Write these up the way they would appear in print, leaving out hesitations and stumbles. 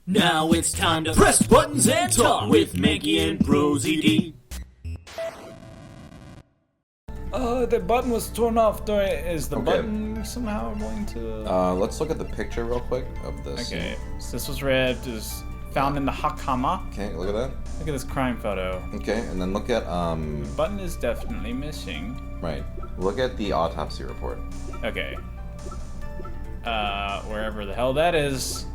Now it's time to press buttons and talk with Manky and ProZD. The button was torn off. Is the button somehow going to... Let's look at the picture real quick of this. Okay, so this was ripped, it was found in the Hakama. Okay, look at that. Look at this crime photo. Okay, and then look at, The button is definitely missing. Right. Look at the autopsy report. Okay. Wherever the hell that is.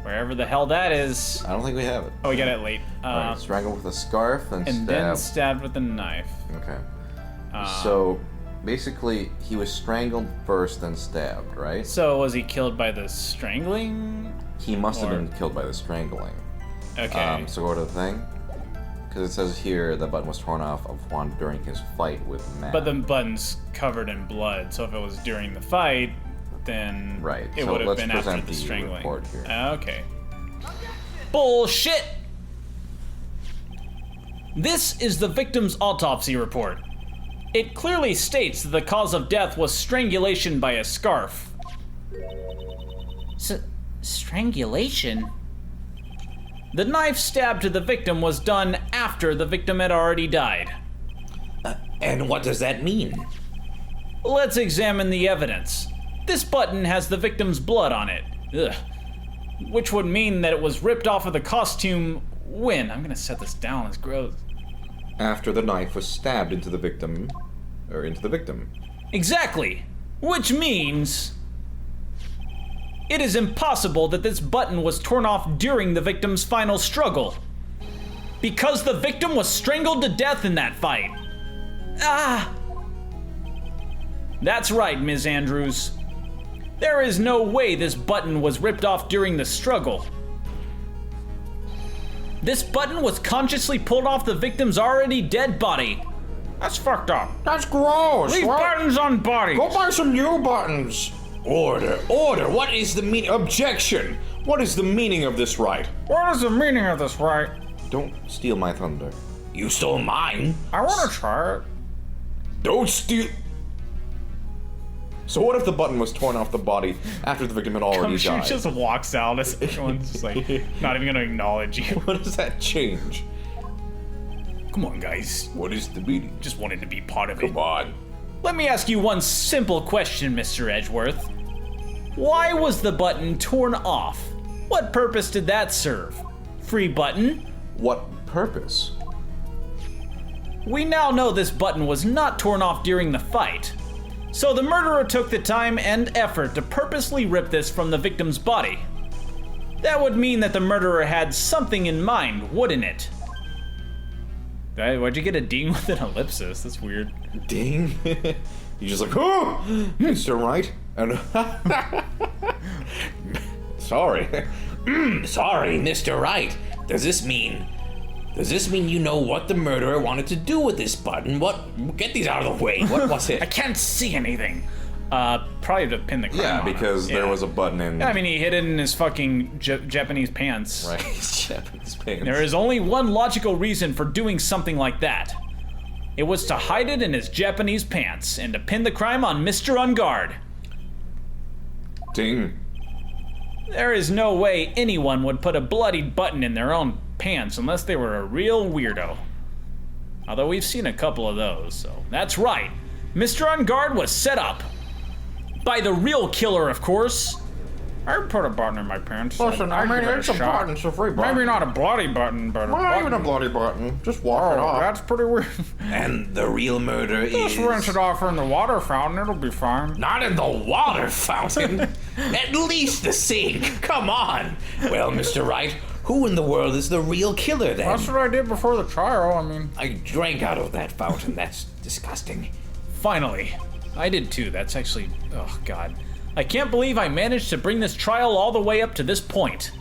Wherever the hell that is. I don't think we have it. Oh, we got it late. Right, strangled with a scarf and stabbed. Then stabbed with a knife. Okay. So, basically, he was strangled first, then stabbed, right? So, was he killed by the strangling? He must have been killed by the strangling. Okay. So go to the thing. Because it says here the button was torn off of Juan during his fight with Matt. But the button's covered in blood, so if it was during the fight, then right. it so would have let's been present after the strangling. Report here. Okay. Bullshit! This is the victim's autopsy report. It clearly states that the cause of death was strangulation by a scarf. Strangulation? The knife stab to the victim was done after the victim had already died. And what does that mean? Let's examine the evidence. This button has the victim's blood on it. Ugh. Which would mean that it was ripped off of the costume when? I'm gonna set this down, it's gross. After the knife was stabbed into the victim. Exactly! Which means... it is impossible that this button was torn off during the victim's final struggle. Because the victim was strangled to death in that fight. Ah! That's right, Ms. Andrews. There is no way this button was ripped off during the struggle. This button was consciously pulled off the victim's already dead body. That's fucked up. That's gross. Leave what? buttons on bodies. Go buy some new buttons. Order, what is the meaning? Objection! What is the meaning of this right? What is the meaning of this, right? Don't steal my thunder. You stole mine. I want to try it. Don't steal. So what if the button was torn off the body after the victim had already She died? just walks out as everyone's just like, not even gonna acknowledge you. What does that change? Come on, guys. What is the meaning? Just wanted to be part of it. Come on. Let me ask you one simple question, Mr. Edgeworth. Why was the button torn off? What purpose did that serve? Free button? What purpose? We now know this button was not torn off during the fight. So the murderer took the time and effort to purposely rip this from the victim's body. That would mean that the murderer had something in mind, wouldn't it? Why'd you get a ding with an ellipsis? That's weird. Ding. You just like, oh, Mr. Wright. And sorry. Sorry, Mr. Wright. Does this mean you know what the murderer wanted to do with this button? What? Get these out of the way. What was it? I can't see anything. Probably to pin the crime Yeah, on because him. there was a button in. I mean, he hid it in his fucking Japanese pants. Right, Japanese pants. There is only one logical reason for doing something like that. It was to hide it in his Japanese pants and to pin the crime on Mr. Ungard. Ding. There is no way anyone would put a bloodied button in their own pants unless they were a real weirdo. Although we've seen a couple of those, so that's right. Mr. Ungard was set up. By the real killer, of course. I put a button in my pants. Listen, I mean, it's a button, it's a free button. Maybe not a bloody button, but a Not button. even a bloody button. Just walk it Oh, off. that's pretty weird. And the real murder Just rinse it off in the water fountain, it'll be fine. not in the water fountain. At least the sink. Come on. Well, Mr. Wright, who in the world is the real killer then? That's what I did before the trial, I mean. I drank out of that fountain. That's disgusting. Finally. I did too, that's actually, oh god. I can't believe I managed to bring this trial all the way up to this point.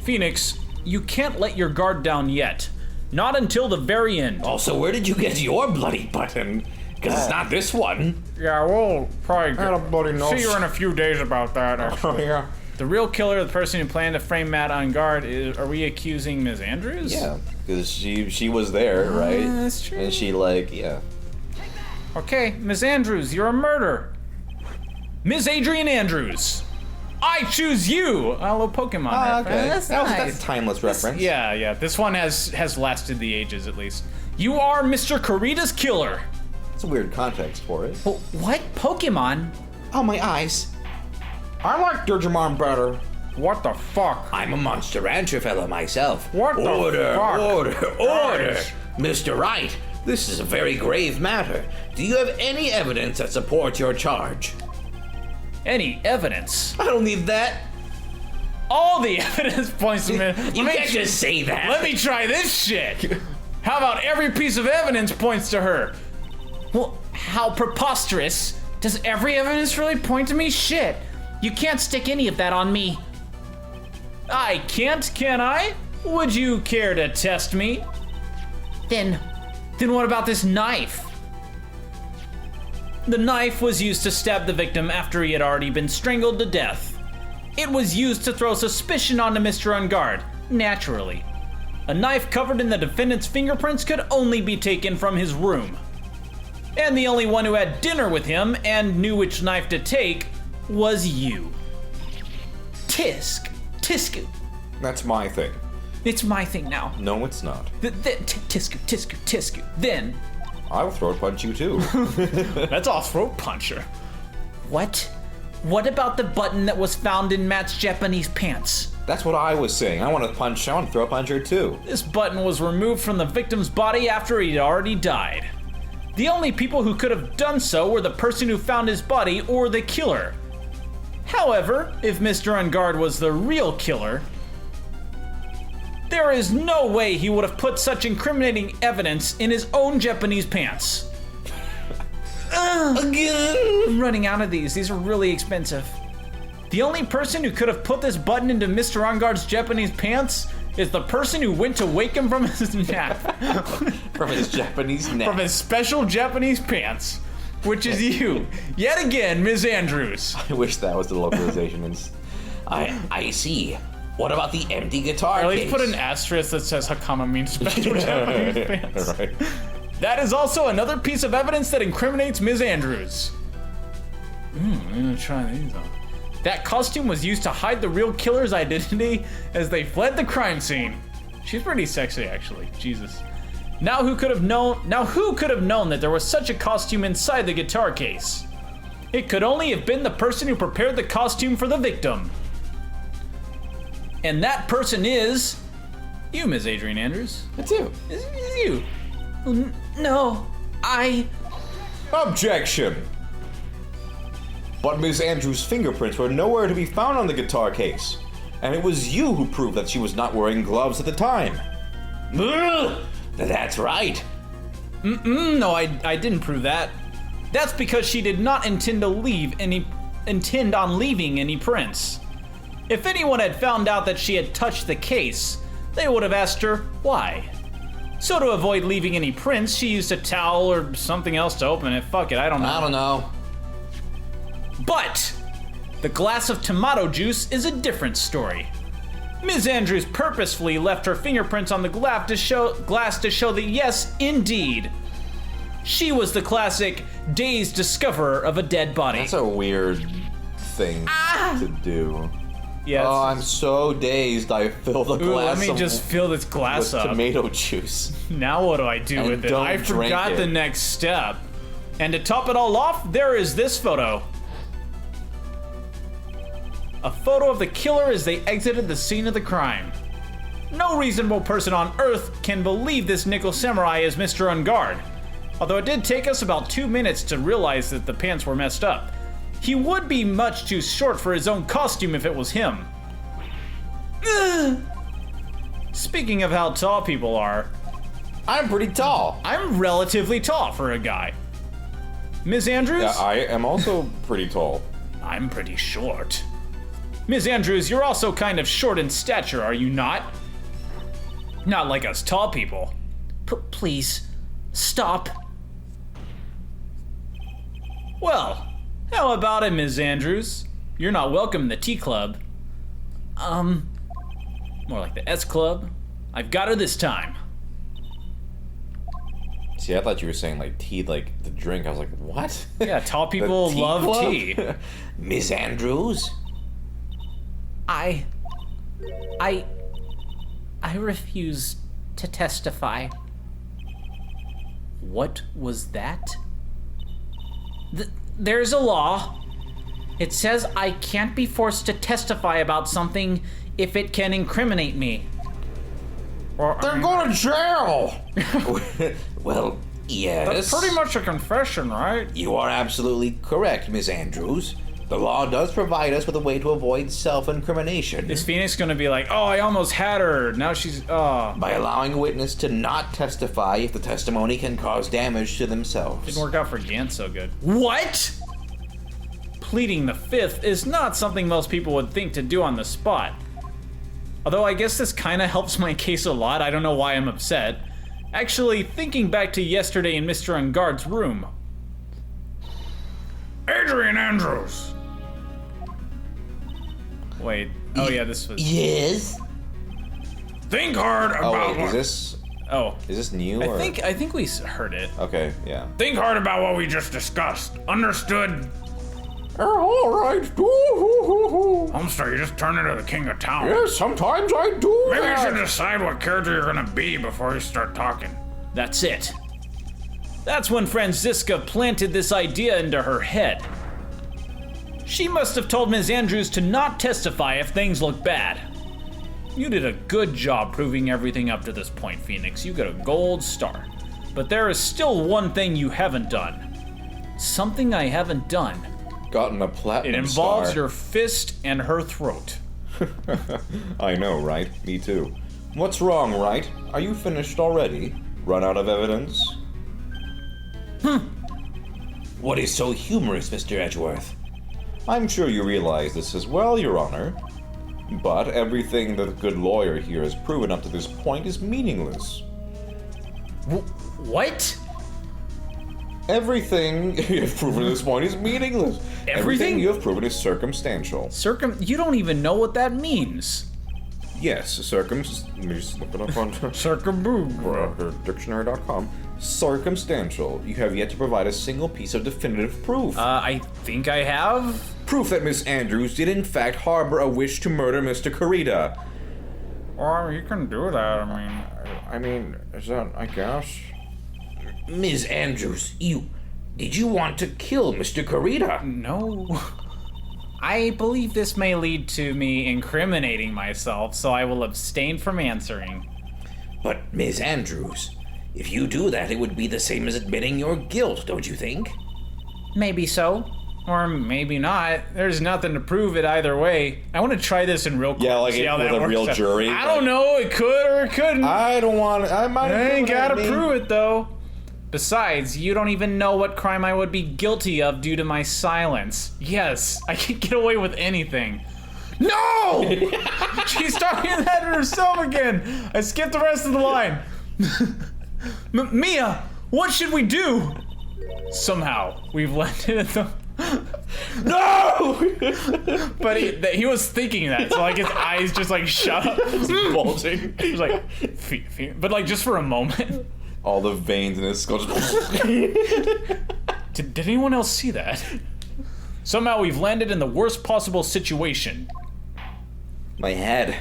Phoenix, you can't let your guard down yet. Not until the very end. Also, where did you get your bloody button? Because it's not this one. Yeah, we'll probably Had a bloody nose. see you in a few days about that, actually. Oh, yeah. The real killer, the person who planned to frame Matt on guard, are we accusing Ms. Andrews? Yeah, because she was there, right? That's true. And she yeah. Okay, Ms. Andrews, you're a murderer. Ms. Adrian Andrews, I choose you. A little Pokemon Ah, reference. okay. That's That's nice. a timeless reference. Yeah. This one has lasted the ages at least. You are Mr. Kurita's killer. It's a weird context for it. What? Pokemon? Oh, my eyes. I like Digimon better. What the fuck? I'm a Monster Rancher fella myself. What the order, fuck? Order! Mr. Wright, this is a very grave matter. Do you have any evidence that supports your charge? Any evidence? I don't need that. All the evidence points to me. You can't just say that. Let me try this shit. How about every piece of evidence points to her? Well, how preposterous. Does every evidence really point to me? Shit. You can't stick any of that on me. I can't, can I? Would you care to test me? Then what about this knife? The knife was used to stab the victim after he had already been strangled to death. It was used to throw suspicion onto Mr. Ungard, naturally. A knife covered in the defendant's fingerprints could only be taken from his room. And the only one who had dinner with him and knew which knife to take was you. Tisku. That's my thing. It's my thing now. No, it's not. Tisku. Then, I will throat punch you too. That's all throat puncher. what? What about the button that was found in Matt's Japanese pants? That's what I was saying. I want to throat punch her too. This button was removed from the victim's body after he'd already died. The only people who could have done so were the person who found his body or the killer. However, if Mr. Ungard was the real killer, there is no way he would have put such incriminating evidence in his own Japanese pants. Again? I'm running out of these. These are really expensive. The only person who could have put this button into Mr. Ungard's Japanese pants is the person who went to wake him from his nap. From his Japanese neck. From his special Japanese pants, which is you. Yet again, Ms. Andrews. I wish that was the localization. I see. What about the empty guitar Or at least case? put an asterisk that says Hakama means special Japanese pants. Right. That is also another piece of evidence that incriminates Ms. Andrews. I'm gonna try these on. That costume was used to hide the real killer's identity as they fled the crime scene. She's pretty sexy, actually. Jesus. Now who could have known that there was such a costume inside the guitar case? It could only have been the person who prepared the costume for the victim. And that person is you, Ms. Adrian Andrews. That's you. It's you. No, Objection! But Ms. Andrews' fingerprints were nowhere to be found on the guitar case. And it was you who proved that she was not wearing gloves at the time. Ugh, that's right. No, I didn't prove that. That's because she did not intend on leaving any prints. If anyone had found out that she had touched the case, they would have asked her why. So to avoid leaving any prints, she used a towel or something else to open it. Fuck it, I don't know. I don't know. But the glass of tomato juice is a different story. Ms. Andrews purposefully left her fingerprints on the glass to show that yes, indeed, she was the classic dazed discoverer of a dead body. That's a weird thing to do. Yeah, Oh, I'm so dazed. I filled a ooh, glass let me just fill this glass with up. tomato juice. Now what do I do And with it? don't I drink forgot it. the next step. And to top it all off, there is this photo. A photo of the killer as they exited the scene of the crime. No reasonable person on Earth can believe this nickel samurai is Mr. Ungard. Although it did take us about 2 minutes to realize that the pants were messed up. He would be much too short for his own costume if it was him. Ugh. Speaking of how tall people are, I'm pretty tall. I'm relatively tall for a guy. Ms. Andrews? Yeah, I am also pretty tall. I'm pretty short. Ms. Andrews, you're also kind of short in stature, are you not? Not like us tall people. please, stop. Well, how about it, Ms. Andrews? You're not welcome in the T Club. More like the S Club. I've got her this time. See, I thought you were saying like tea, like the drink. I was like, what? Yeah, tall people The tea love club? tea. Miss Andrews? I refuse to testify. What was that? There's a law. It says I can't be forced to testify about something if it can incriminate me. They're going to jail. Well, yes. That's pretty much a confession, right? You are absolutely correct, Miss Andrews. The law does provide us with a way to avoid self-incrimination. Is Phoenix gonna be like, oh, I almost had her, now she's, By allowing a witness to not testify if the testimony can cause damage to themselves. Didn't work out for Gant so good. What? Pleading the fifth is not something most people would think to do on the spot. Although I guess this kinda helps my case a lot, I don't know why I'm upset. Actually, thinking back to yesterday in Mr. Ungard's room. Adrian Andrews! Wait, oh yeah, this was... Yes? Think hard about Oh, wait, what... is this new? I think we heard it. Okay, yeah. Think hard about what we just discussed. Understood? All right. Homestar, you just turn into the king of town. Yes, sometimes I do Maybe you should that. decide what character you're gonna be before you start talking. That's it. That's when Franziska planted this idea into her head. She must have told Ms. Andrews to not testify if things look bad. You did a good job proving everything up to this point, Phoenix. You get a gold star. But there is still one thing you haven't done. Something I haven't done. Gotten a platinum It involves star. your fist and her throat. I know, right? Me too. What's wrong, Wright? Are you finished already? Run out of evidence? What is so humorous, Mr. Edgeworth? I'm sure you realize this as well, Your Honor. But everything that a good lawyer here has proven up to this point is meaningless. What? Everything you have proven to this point is meaningless. Everything? you have proven is circumstantial. You don't even know what that means. Yes, let me just look it up on dictionary.com. Circumstantial. You have yet to provide a single piece of definitive proof. I think I have. Proof that Miss Andrews did in fact harbor a wish to murder Mr. Kurita. Well, you can do that, I mean, is that, I guess? Ms. Andrews, did you want to kill Mr. Kurita? No. I believe this may lead to me incriminating myself, so I will abstain from answering. But, Ms. Andrews, if you do that, it would be the same as admitting your guilt, don't you think? Maybe so. Or maybe not. There's nothing to prove it either way. I want to try this in real court. Yeah, like see how with that a works real out. jury, I like- don't know. It could or it couldn't. I don't want I might I ain't gotta incriminate me. prove it though. Besides, you don't even know what crime I would be guilty of due to my silence. Yes, I can get away with anything. No! She's talking that to herself again. I skipped the rest of the line. Mia, what should we do? Somehow, we've landed at the... No! But he was thinking that, so like his eyes just like shut up, bulging. He was like, but like just for a moment. All the veins in his skull just... Did anyone else see that? Somehow we've landed in the worst possible situation. My head.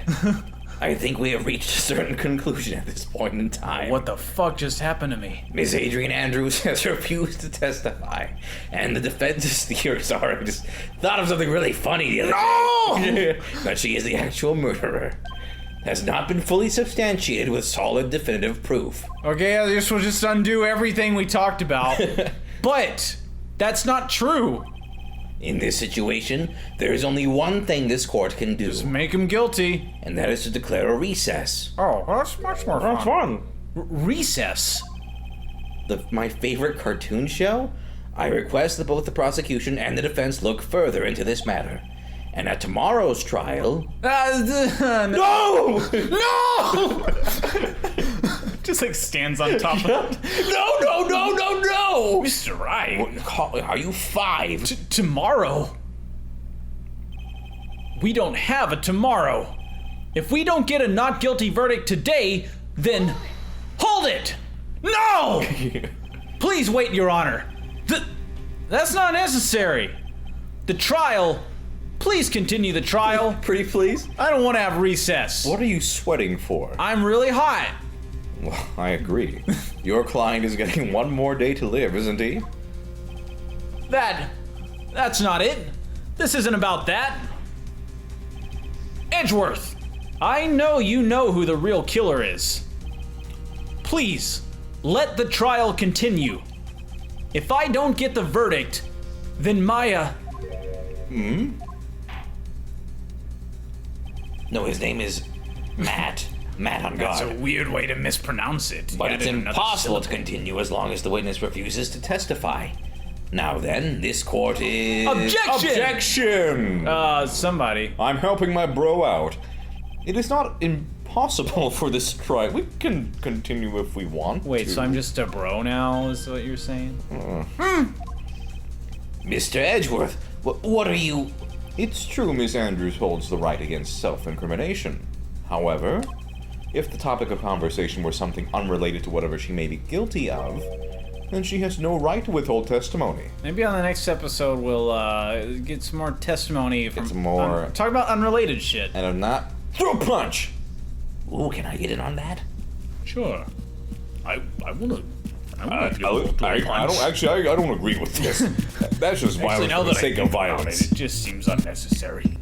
I think we have reached a certain conclusion at this point in time. What the fuck just happened to me? Ms. Adrian Andrews has refused to testify, and the defense's theories are. I just thought of something really funny the other day. That she is the actual murderer. Has not been fully substantiated with solid definitive proof. Okay, I guess we'll just undo everything we talked about. But that's not true. In this situation, there is only one thing this court can do, Just make him guilty. and that is to declare a recess. Oh, that's much more fun. That's fun. Recess? My favorite cartoon show? I request that both the prosecution and the defense look further into this matter. And at tomorrow's trial... No! No! Just like stands on top of it. No! Mr. Wright. Are you 5? Tomorrow? We don't have a tomorrow. If we don't get a not guilty verdict today, then hold it! No! Please wait, Your Honor. That's not necessary. The trial Please continue the trial. Pretty please? I don't want to have recess. What are you sweating for? I'm really hot. Well, I agree. Your client is getting one more day to live, isn't he? That's not it. This isn't about that. Edgeworth, I know you know who the real killer is. Please, let the trial continue. If I don't get the verdict, then Maya... No, his name is Matt. Matt on That's a guard. weird way to mispronounce it. But You it's added another impossible to syllable. continue as long as the witness refuses to testify. Now then, this court is... Objection! Objection! Somebody. I'm helping my bro out. It is not impossible for this trial. We can continue if we want Wait, to. so I'm just a bro now, is what you're saying? Mr. Edgeworth, what are you... It's true Miss Andrews holds the right against self-incrimination. However, if the topic of conversation were something unrelated to whatever she may be guilty of, then she has no right to withhold testimony. Maybe on the next episode we'll get some more testimony from... Some more- talk about unrelated shit. And if not, throw a punch! Ooh, can I get in on that? Sure. I wanna... I don't agree with this. That's just violence Now for the that I sake think of about violence. it just seems unnecessary.